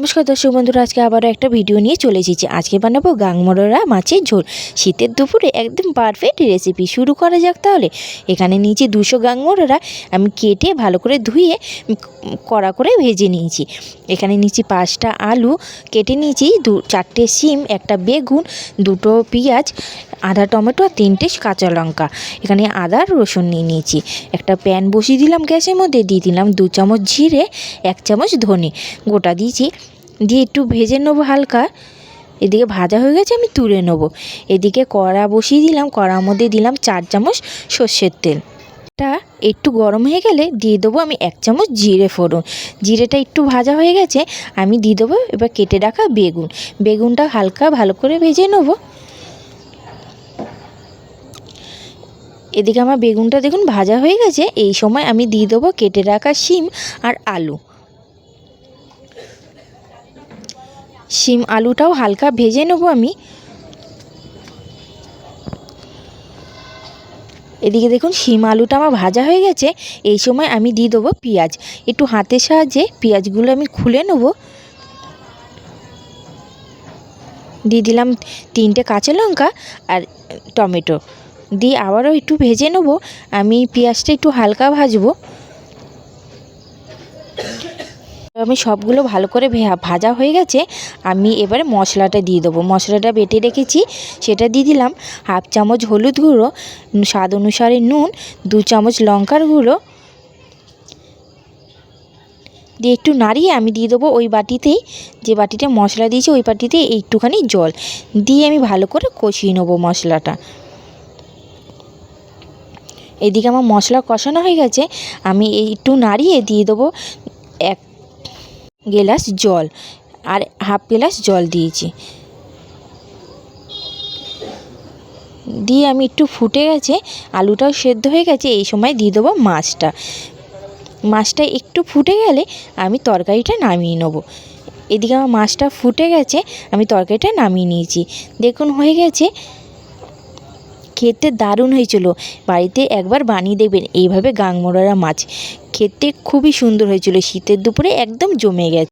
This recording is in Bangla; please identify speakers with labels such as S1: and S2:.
S1: নমস্কার দর্শক বন্ধুরা, আজকে আবারও একটা ভিডিও নিয়ে চলে এসেছি। আজকে বানাবো গাংমোড়া মাছের ঝোল। শীতের দুপুরে একদম পারফেক্ট রেসিপি। শুরু করা যাক তাহলে। এখানে নিয়েছি 200 গাংমোড়া, আমি কেটে ভালো করে ধুয়ে কড়া করে ভেজে নিয়েছি। এখানে নিয়েছি 5টা আলু কেটে নিয়েছি, 4টে শিম, একটা বেগুন, 2টো পেঁয়াজ, আধা টমেটো আর 3টে কাঁচা লঙ্কা। এখানে আদা রসুন নিয়ে নিয়েছি। একটা প্যান বসিয়ে দিলাম গ্যাসের মধ্যে, দিয়ে দিলাম 2 চামচ জিরে, 1 চামচ ধনে গোটা দিয়েছি, দিয়ে একটু ভেজে নেবো হালকা। এদিকে ভাজা হয়ে গেছে, আমি তুলে নেবো। এদিকে কড়া বসিয়ে দিলাম, কড়ার মধ্যে দিলাম 4 চামচ সর্ষের তেল। এটা একটু গরম হয়ে গেলে দিয়ে দেবো আমি 1 চামচ জিরে ফোড়ন। জিরেটা একটু ভাজা হয়ে গেছে, আমি দিয়ে দেবো এবার কেটে রাখা বেগুনটা হালকা ভালো করে ভেজে নেবো। এদিকে আমার বেগুনটা দেখুন ভাজা হয়ে গেছে। এই সময় আমি দিয়ে দেবো কেটে রাখা শিম আর আলু। শিম আলুটাও হালকা ভেজে নেবো আমি। এদিকে দেখুন শিম আলুটা আমার ভাজা হয়ে গেছে। এই সময় আমি দিয়ে দেবো পেঁয়াজ। একটু হাতের সাহায্যে পেঁয়াজগুলো আমি খুলে নেব। দিয়ে দিলাম 3টে কাঁচা লঙ্কা আর টমেটো, দিয়ে আবারও একটু ভেজে নেব। আমি পেঁয়াজটা একটু হালকা ভাজবো। আমি সবগুলো ভালো করে ভাজা হয়ে গেছে। আমি এবারে মশলাটা দিয়ে দেবো। মশলাটা বেটে রেখেছি, সেটা দিয়ে দিলাম। 1/2 চামচ হলুদ গুঁড়ো, স্বাদ অনুসারে নুন, 2 চামচ লঙ্কার গুঁড়ো দিয়ে একটু নাড়িয়ে আমি দিয়ে দেবো ওই বাটিতেই, যে বাটিতে মশলা দিয়েছি ওই বাটিতে একটুখানি জল দিয়ে আমি ভালো করে কষিয়ে নেবো মশলাটা। এদিকে আমার মশলা কষানো হয়ে গেছে, আমি একটু নাড়িয়ে দিয়ে দেবো 1 গ্লাস জল, আর 1/2 গ্লাস জল দিয়েছি। দিয়ে আমি একটু ফুটে গেছে, আলুটাও সেদ্ধ হয়ে গেছে। এই সময় দিয়ে দেবো মাছটা একটু ফুটে গেলে আমি তরকারিটা নামিয়ে নেব। এদিকে আমার মাছটা ফুটে গেছে, আমি তরকারিটা নামিয়ে নিয়েছি। দেখুন হয়ে গেছে। খেতে দারুণ হয়েছিল। বাড়িতে একবার বানিয়ে দেখবেন এইভাবে গাংমোড়া মাছ, খেতে খুবই সুন্দর হয়েছিল। শীতের দুপুরে একদম জমে গেছে।